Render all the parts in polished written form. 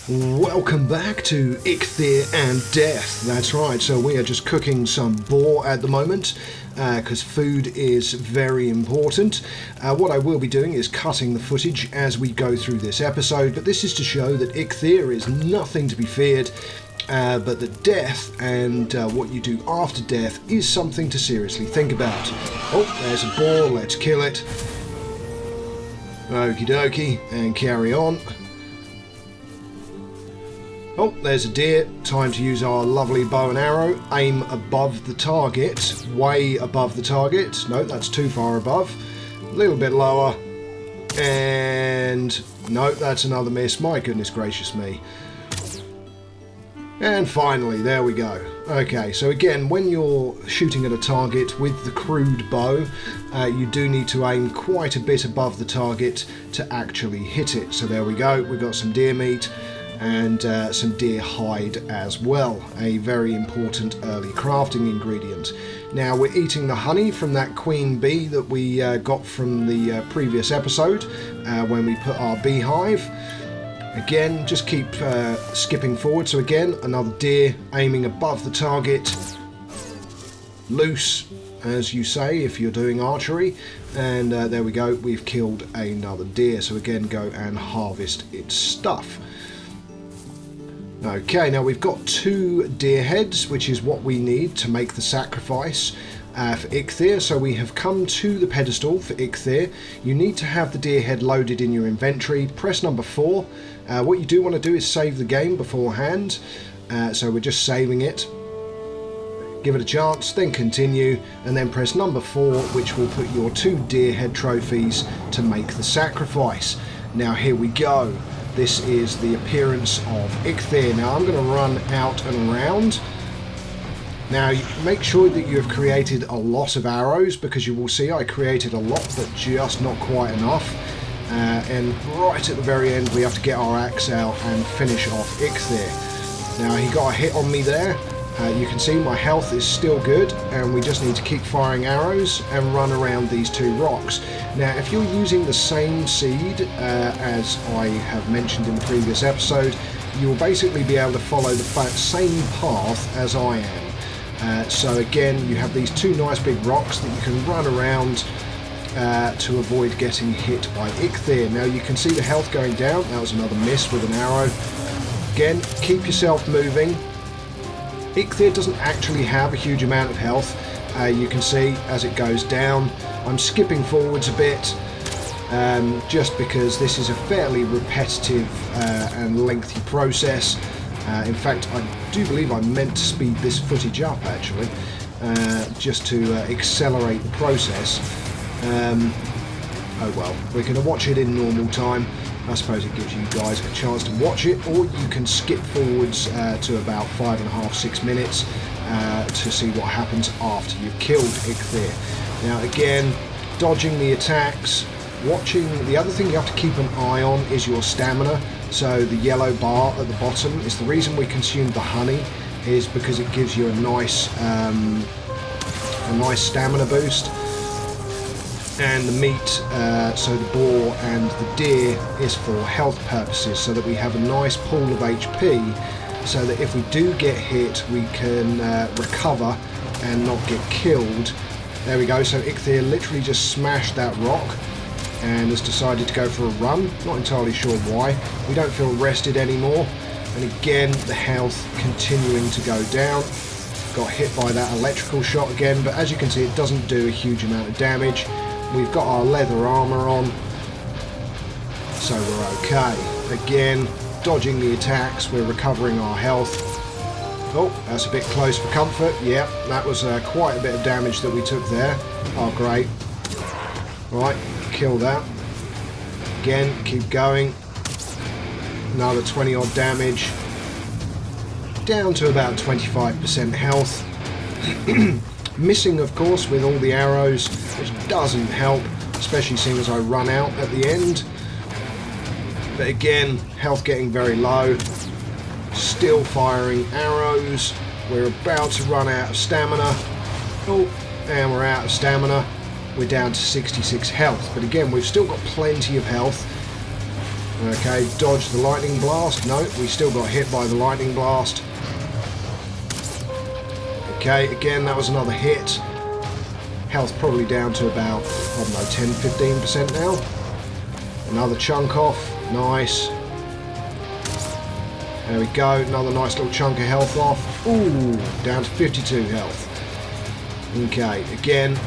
Welcome back to Eikthyr and Death. That's right, so we are just cooking some boar at the moment because food is very important. What I will be doing is cutting the footage as we go through this episode, but this is to show that Eikthyr is nothing to be feared, but that death and what you do after death is something to seriously think about. Oh, there's a boar, let's kill it. Okie dokie, and carry on. Oh, there's a deer. Time to use our lovely bow and arrow. Aim above the target. Way above the target. No, that's too far above. A little bit lower. And no, that's another miss. My goodness gracious me. And finally, there we go. Okay, so again, when you're shooting at a target with the crude bow, you do need to aim quite a bit above the target to actually hit it. So there we go. We've got some deer meat and some deer hide as well, a very important early crafting ingredient. Now we're eating the honey from that queen bee that we got from the previous episode when we put our beehive. Again, just keep skipping forward. So again, another deer aiming above the target, loose as you say if you're doing archery, and there we go, we've killed another deer. So again, go and harvest its stuff. Okay, now we've got 2 deer heads, which is what we need to make the sacrifice for Eikthyr. So we have come to the pedestal for Eikthyr. You need to have the deer head loaded in your inventory. Press number 4. What you do want to do is save the game beforehand. So we're just saving it. Give it a chance, then continue, and then press number 4, which will put your 2 deer head trophies to make the sacrifice. Now here we go. This is the appearance of Eikthyr. Now I'm going to run out and around. Now make sure that you have created a lot of arrows, because you will see I created a lot but just not quite enough. And right at the very end we have to get our axe out and finish off Eikthyr. Now he got a hit on me there. You can see my health is still good, and we just need to keep firing arrows and run around these 2 rocks. Now if you're using the same seed as I have mentioned in the previous episode, you will basically be able to follow the same path as I am. So again, you have these 2 nice big rocks that you can run around to avoid getting hit by Eikthyr. Now you can see the health going down. That was another miss with an arrow. Again, keep yourself moving. Eikthyr doesn't actually have a huge amount of health. You can see as it goes down. I'm skipping forwards a bit just because this is a fairly repetitive and lengthy process. In fact, I do believe I meant to speed this footage up actually, just to accelerate the process. Oh well, we're going to watch it in normal time. I suppose it gives you guys a chance to watch it, or you can skip forwards to about 5.5–6 minutes to see what happens after you've killed Eikthyr. Now again, dodging the attacks, watching. The other thing you have to keep an eye on is your stamina. So the yellow bar at the bottom is the reason we consumed the honey, is because it gives you a nice stamina boost. And the meat, so the boar and the deer, is for health purposes, so that we have a nice pool of HP, so that if we do get hit we can recover and not get killed. There we go. So Eikthyr literally just smashed that rock and has decided to go for a run. Not entirely sure why. We don't feel rested anymore, and again the health continuing to go down. Got hit by that electrical shot again, but as you can see it doesn't do a huge amount of damage. We've got our leather armour on, so we're okay. Again, dodging the attacks, we're recovering our health. Oh, that's a bit close for comfort. Yep, that was quite a bit of damage that we took there. Oh, great. Right, kill that. Again, keep going. Another 20 odd damage. Down to about 25% health. Missing, of course, with all the arrows, which doesn't help, especially seeing as I run out at the end. But again, health getting very low. Still firing arrows. We're about to run out of stamina. Oh, and we're out of stamina. We're down to 66 health. But again, we've still got plenty of health. Okay, dodge the lightning blast. No, we still got hit by the lightning blast. Okay, again, that was another hit. Health probably down to about, I don't know, 10-15% now. Another chunk off. Nice. There we go. Another nice little chunk of health off. Ooh, down to 52 health. Okay, again.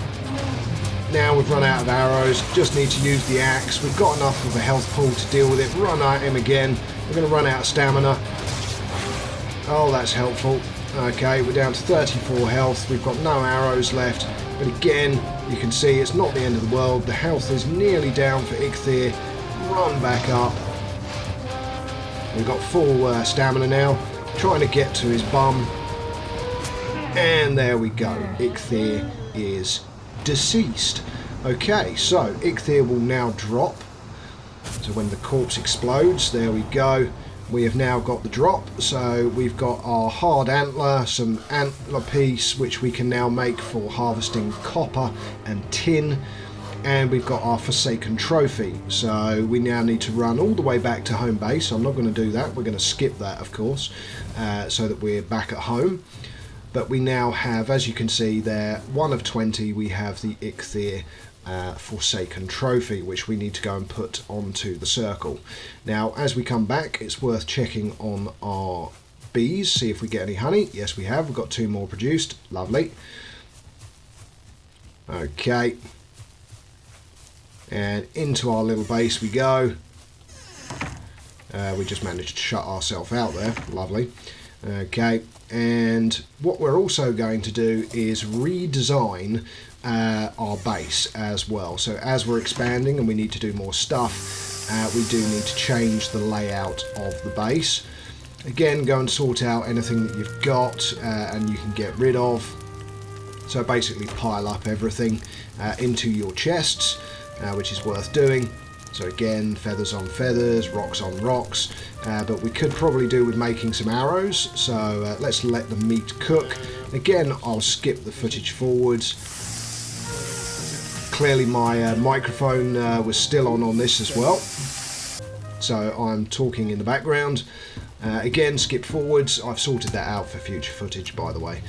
Now we've run out of arrows. Just need to use the axe. We've got enough of a health pool to deal with it. Run at him again. We're going to run out of stamina. Oh, that's helpful. Okay, we're down to 34 health. We've got no arrows left. But again, you can see it's not the end of the world. The health is nearly down for Eikthyr. Run back up. We've got full stamina now. Trying to get to his bum. And there we go. Eikthyr is deceased. Okay, so Eikthyr will now drop. So when the corpse explodes, there we go. We have now got the drop. So we've got our hard antler, some antler piece, which we can now make for harvesting copper and tin. And we've got our Forsaken trophy. So we now need to run all the way back to home base. I'm not going to do that. We're going to skip that, of course, so that we're back at home. But we now have, as you can see there, 1 of 20, we have the Eikthyr Forsaken trophy, which we need to go and put onto the circle. Now, as we come back, it's worth checking on our bees, see if we get any honey. Yes, we have. We've got 2 more produced. Lovely. Okay. And into our little base we go. We just managed to shut ourselves out there. Lovely. Okay, and what we're also going to do is redesign our base as well. So as we're expanding and we need to do more stuff, we do need to change the layout of the base. Again, go and sort out anything that you've got and you can get rid of. So basically pile up everything into your chests, which is worth doing. So again, feathers on feathers, rocks on rocks, but we could probably do with making some arrows, so let's let the meat cook. Again, I'll skip the footage forwards. Clearly my microphone was still on this as well, so I'm talking in the background. Again, skip forwards. I've sorted that out for future footage, by the way.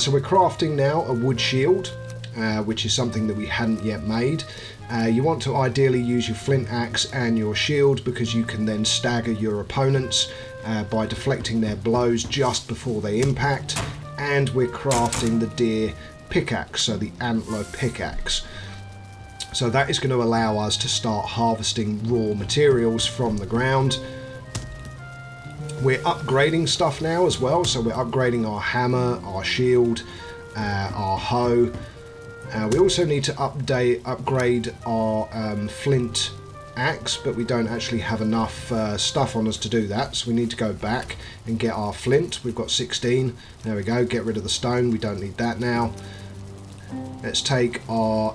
So we're crafting now a wood shield, which is something that we hadn't yet made. You want to ideally use your flint axe and your shield because you can then stagger your opponents by deflecting their blows just before they impact. And we're crafting the deer pickaxe, so the antler pickaxe. So that is going to allow us to start harvesting raw materials from the ground. We're upgrading stuff now as well, so we're upgrading our hammer, our shield, our hoe. We also need to upgrade our flint axe, but we don't actually have enough stuff on us to do that, so we need to go back and get our flint. We've got 16. There we go. Get rid of the stone. We don't need that now. Let's take our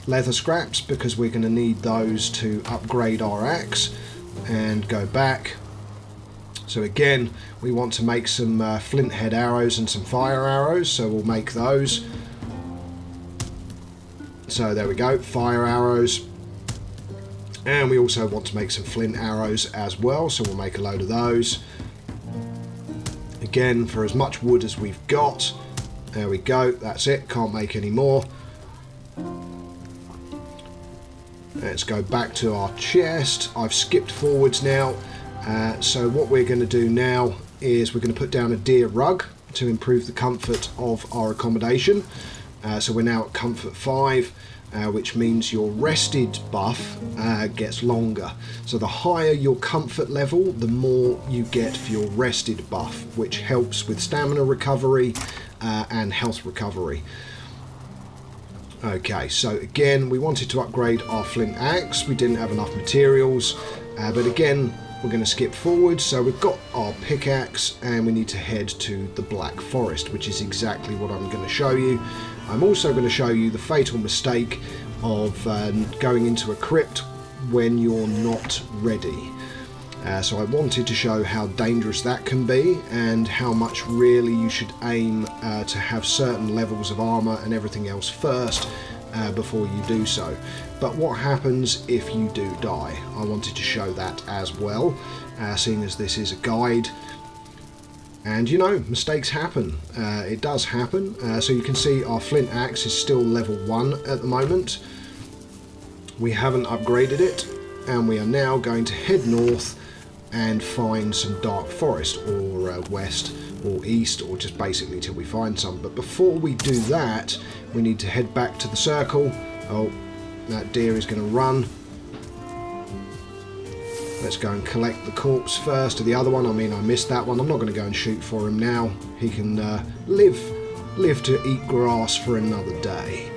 leather scraps because we're going to need those to upgrade our axe, and go back. So again, we want to make some flint head arrows and some fire arrows, so we'll make those. So there we go, fire arrows. And we also want to make some flint arrows as well, so we'll make a load of those. Again, for as much wood as we've got. There we go, that's it, can't make any more. Let's go back to our chest. I've skipped forwards now. So what we're going to do now is we're going to put down a deer rug to improve the comfort of our accommodation. So we're now at comfort 5, which means your rested buff gets longer. So the higher your comfort level, the more you get for your rested buff, which helps with stamina recovery and health recovery. Okay, so again, we wanted to upgrade our flint axe. We didn't have enough materials, but again, we're going to skip forward. So we've got our pickaxe and we need to head to the Black Forest, which is exactly what I'm going to show you. I'm also going to show you the fatal mistake of going into a crypt when you're not ready. So I wanted to show how dangerous that can be and how much really you should aim to have certain levels of armor and everything else first before you do so. But what happens if you do die? I wanted to show that as well, seeing as this is a guide. And you know, mistakes happen. It does happen. So you can see our flint axe is still level 1 at the moment. We haven't upgraded it, and we are now going to head north and find some dark forest, or west or east, or just basically till we find some. But before we do that, we need to head back to the circle. Oh, that deer is going to run. Let's go and collect the corpse first of the other one. I mean, I missed that one. I'm not going to go and shoot for him now. He can live to eat grass for another day.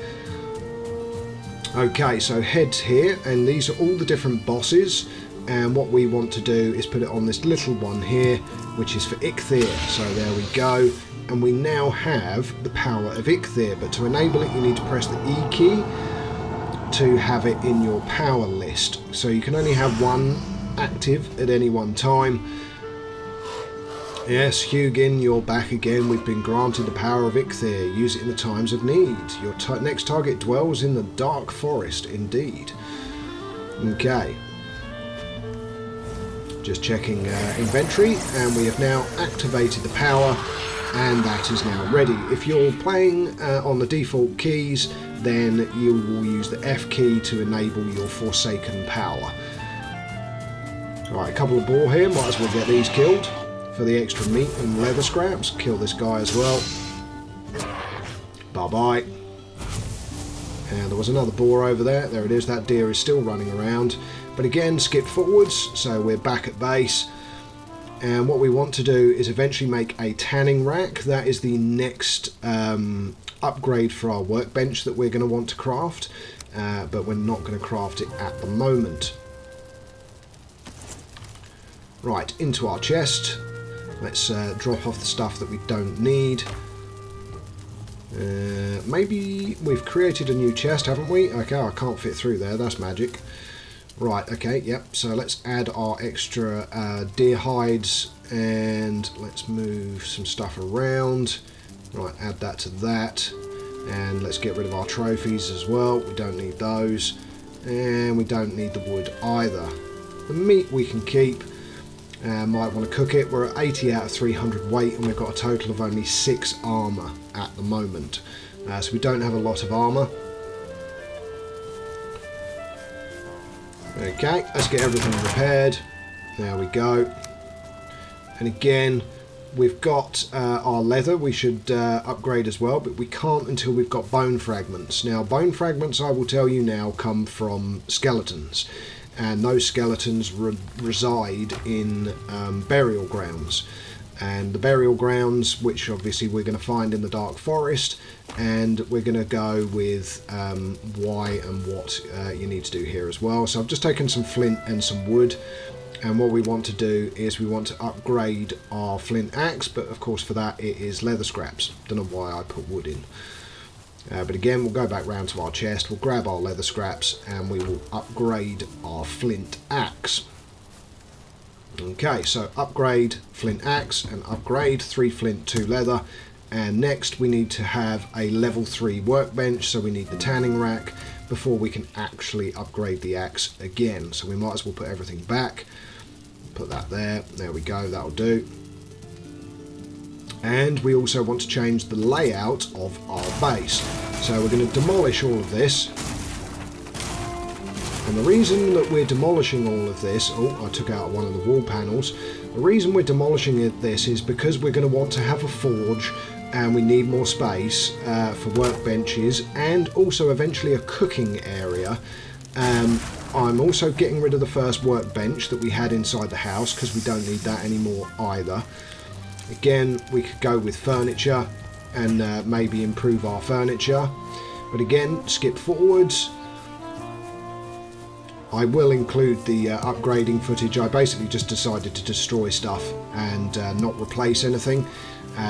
Okay, so heads here, and these are all the different bosses. And what we want to do is put it on this little one here, which is for Eikthyr. So there we go. And we now have the power of Eikthyr. But to enable it, you need to press the E key to have it in your power list. So you can only have one active at any one time. Yes, Hugin, you're back again. We've been granted the power of Eikthyr. Use it in the times of need. Your next target dwells in the dark forest, indeed. Okay. Just checking inventory, and we have now activated the power, and that is now ready. If you're playing on the default keys, then you will use the F key to enable your Forsaken power. Alright, a couple of boar here, might as well get these killed for the extra meat and leather scraps. Kill this guy as well. Bye bye. And there was another boar over there. There it is, that deer is still running around. But again, skip forwards, so we're back at base. And what we want to do is eventually make a tanning rack. That is the next upgrade for our workbench that we're going to want to craft. But we're not going to craft it at the moment. Right, into our chest. Let's drop off the stuff that we don't need. Maybe we've created a new chest, haven't we? Okay, I can't fit through there, that's magic. Right, okay, yep, so let's add our extra deer hides, and let's move some stuff around. Right, add that to that, and let's get rid of our trophies as well. We don't need those, and we don't need the wood either. The meat we can keep. Might want to cook it. We're at 80 out of 300 weight, and we've got a total of only 6 armour at the moment. So we don't have a lot of armour. Okay, let's get everything repaired. There we go. And again, we've got our leather we should upgrade as well, but we can't until we've got bone fragments. Now, bone fragments, I will tell you now, come from skeletons. And those skeletons reside in burial grounds. And the burial grounds, which obviously we're going to find in the dark forest, and we're going to go with why and what you need to do here as well. So I've just taken some flint and some wood, and what we want to do is we want to upgrade our flint axe, but of course for that it is leather scraps. Don't know why I put wood in. But again, we'll go back round to our chest, we'll grab our leather scraps, and we will upgrade our flint axe. Okay, so upgrade flint axe, and upgrade 3 flint, 2 leather. And next we need to have a level 3 workbench, so we need the tanning rack before we can actually upgrade the axe again. So we might as well put everything back. Put that there, there we go, that'll do. And we also want to change the layout of our base. So we're going to demolish all of this. And the reason that we're demolishing all of this... Oh, I took out one of the wall panels. The reason we're demolishing this is because we're going to want to have a forge, and we need more space for workbenches, and also eventually a cooking area. I'm also getting rid of the first workbench that we had inside the house, because we don't need that anymore either. Again, we could go with furniture and maybe improve our furniture. But again, skip forwards. I will include the upgrading footage. I basically just decided to destroy stuff and not replace anything.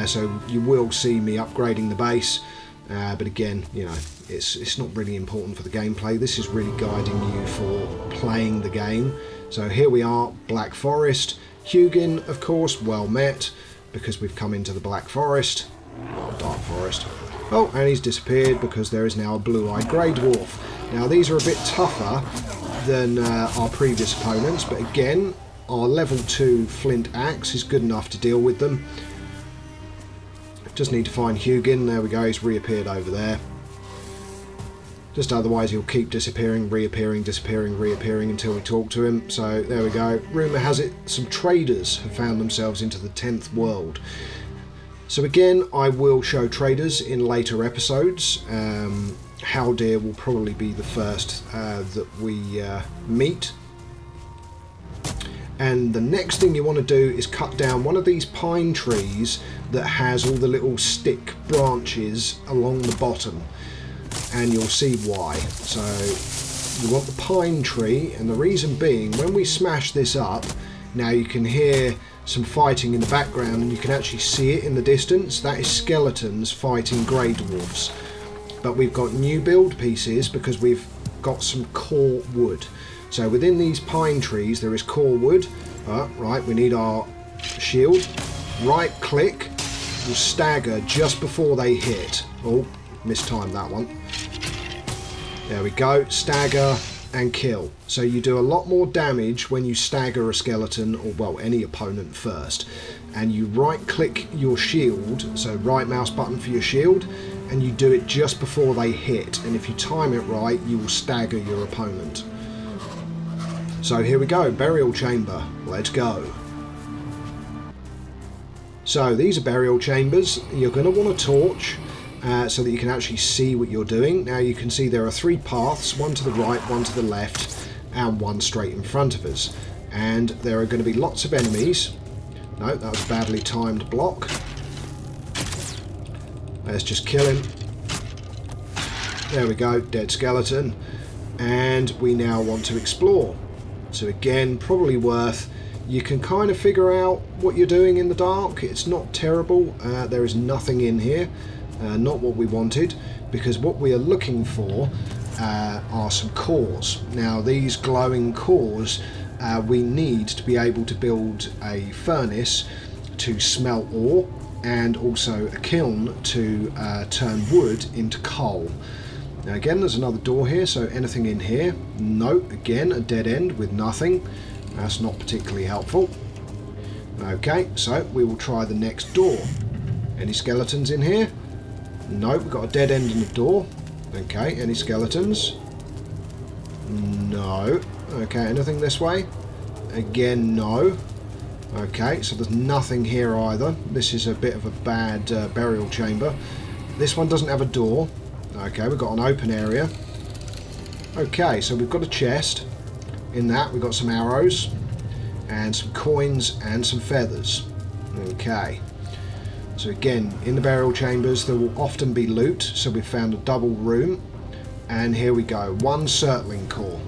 So you will see me upgrading the base. But again, you know, it's not really important for the gameplay. This is really guiding you for playing the game. So here we are, Black Forest. Hugin, of course, well met, because we've come into the Black Forest, or Dark Forest. Oh, and he's disappeared because there is now a blue-eyed grey dwarf. Now these are a bit tougher than our previous opponents, but again, our level 2 flint axe is good enough to deal with them. Just need to find Hugin. There we go, he's reappeared over there. Just otherwise he'll keep disappearing, reappearing, disappearing, reappearing until we talk to him. So there we go. Rumour has it some traders have found themselves into the 10th world. So again, I will show traders in later episodes. Haldir will probably be the first that we meet. And the next thing you want to do is cut down one of these pine trees that has all the little stick branches along the bottom. And you'll see why. So you want the pine tree, and the reason being, when we smash this up, now you can hear some fighting in the background and you can actually see it in the distance. That is skeletons fighting grey dwarfs. But we've got new build pieces because we've got some core wood. So within these pine trees there is core wood. Right, we need our shield. Right click will stagger just before they hit. Oh, mistimed that one. There we go, stagger and kill. So you do a lot more damage when you stagger a skeleton, or well, any opponent first. And you right click your shield, so right mouse button for your shield, and you do it just before they hit. And if you time it right, you will stagger your opponent. So here we go, burial chamber, let's go. So these are burial chambers. You're going to want a torch so that you can actually see what you're doing. Now you can see there are 3 paths, one to the right, one to the left, and one straight in front of us. And there are going to be lots of enemies. No, that was a badly timed block. Let's just kill him. There we go, dead skeleton. And we now want to explore. So again, probably worth, you can kind of figure out what you're doing in the dark. It's not terrible. There is nothing in here. Not what we wanted, because what we are looking for are some cores. Now these glowing cores we need to be able to build a furnace to smelt ore, and also a kiln to turn wood into coal. Now again, there's another door here, so anything in here? No, again a dead end with nothing. That's not particularly helpful. Okay, so we will try the next door. Any skeletons in here? No, we've got a dead end in the door. Okay, any skeletons? No. Okay, anything this way? Again, no. Okay, so there's nothing here either. This is a bit of a bad burial chamber. This one doesn't have a door. Okay, we've got an open area. Okay, so we've got a chest. In that, we've got some arrows, and some coins, and some feathers. Okay. So again, in the burial chambers there will often be loot, so we've found a double room, and here we go, 1 surtling core.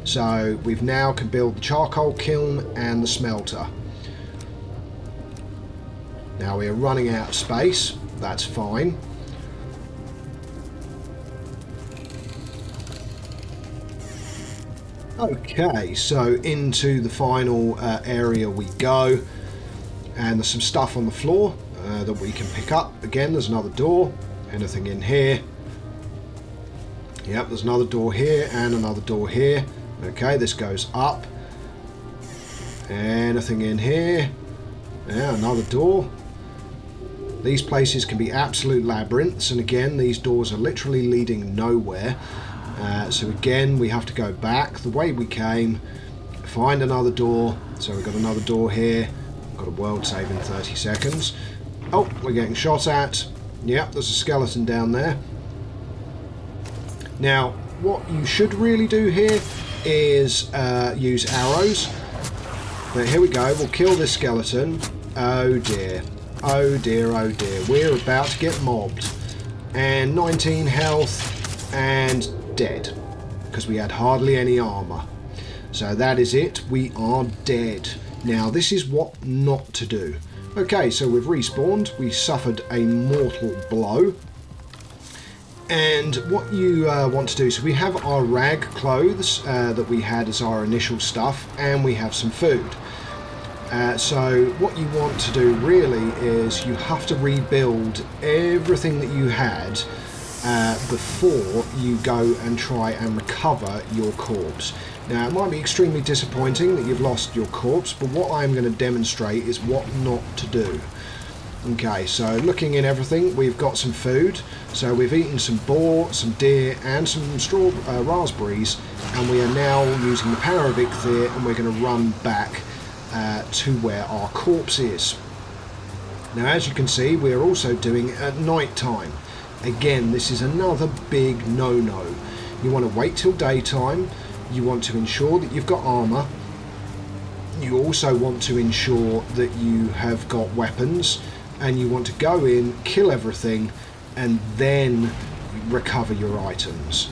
So we've now can build the charcoal kiln and the smelter. Now we are running out of space, that's fine. Okay, so into the final area we go, and there's some stuff on the floor that we can pick up. Again, there's another door. Anything in here? Yep, there's another door here and another door here. Okay, this goes up. Anything in here? Yeah, another door. These places can be absolute labyrinths, and again, these doors are literally leading nowhere. So again, we have to go back the way we came, find another door. So we've got another door here. We've got a world save in 30 seconds. Oh, we're getting shot at. Yep, there's a skeleton down there. Now, what you should really do here is use arrows. But here we go, we'll kill this skeleton. Oh dear, oh dear, oh dear. We're about to get mobbed. And 19 health, and dead. Because we had hardly any armour. So that is it, we are dead. Now, this is what not to do. Okay, so we've respawned, we suffered a mortal blow. And what you want to do, so we have our rag clothes that we had as our initial stuff, and we have some food. So what you want to do really is you have to rebuild everything that you had before you go and try and recover your corpse. Now, it might be extremely disappointing that you've lost your corpse, but what I'm going to demonstrate is what not to do. Okay, so looking in everything, we've got some food. So we've eaten some boar, some deer, and some raspberries, and we are now using the power of Eikthyr, and we're going to run back to where our corpse is. Now, as you can see, we're also doing it at night time. Again, this is another big no-no. You want to wait till daytime. You want to ensure that you've got armor. You also want to ensure that you have got weapons, and you want to go in, kill everything, and then recover your items.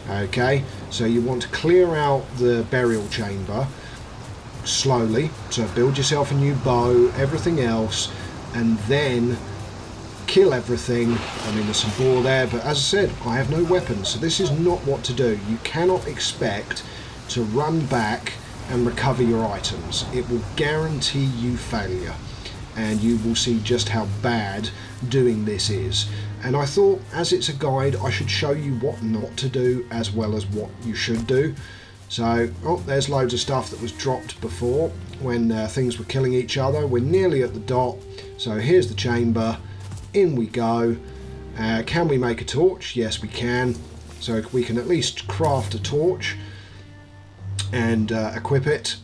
Okay, so you want to clear out the burial chamber slowly, so build yourself a new bow, everything else, and then kill everything. I mean, there's some boar there, but as I said, I have no weapons, so this is not what to do. You cannot expect to run back and recover your items. It will guarantee you failure, and you will see just how bad doing this is. And I thought, as it's a guide, I should show you what not to do as well as what you should do. So, oh, there's loads of stuff that was dropped before when things were killing each other. We're nearly at the dot, so here's the chamber. In we go. Can we make a torch? Yes, we can. So we can at least craft a torch and equip it.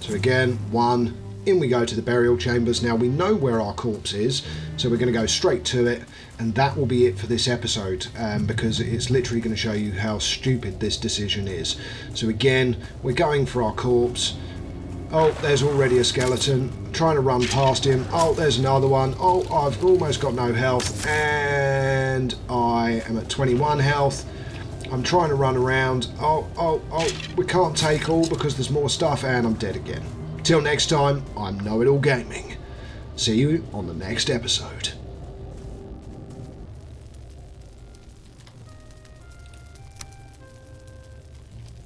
So again, one. In we go to the burial chambers. Now we know where our corpse is, so we're going to go straight to it, and that will be it for this episode, because it's literally going to show you how stupid this decision is. So again, we're going for our corpse. Oh, there's already a skeleton. I'm trying to run past him. Oh, there's another one. Oh, I've almost got no health, and I am at 21 health. I'm trying to run around. Oh, we can't take all because there's more stuff, and I'm dead again. Till next time, I'm Know-It-All Gaming. See you on the next episode.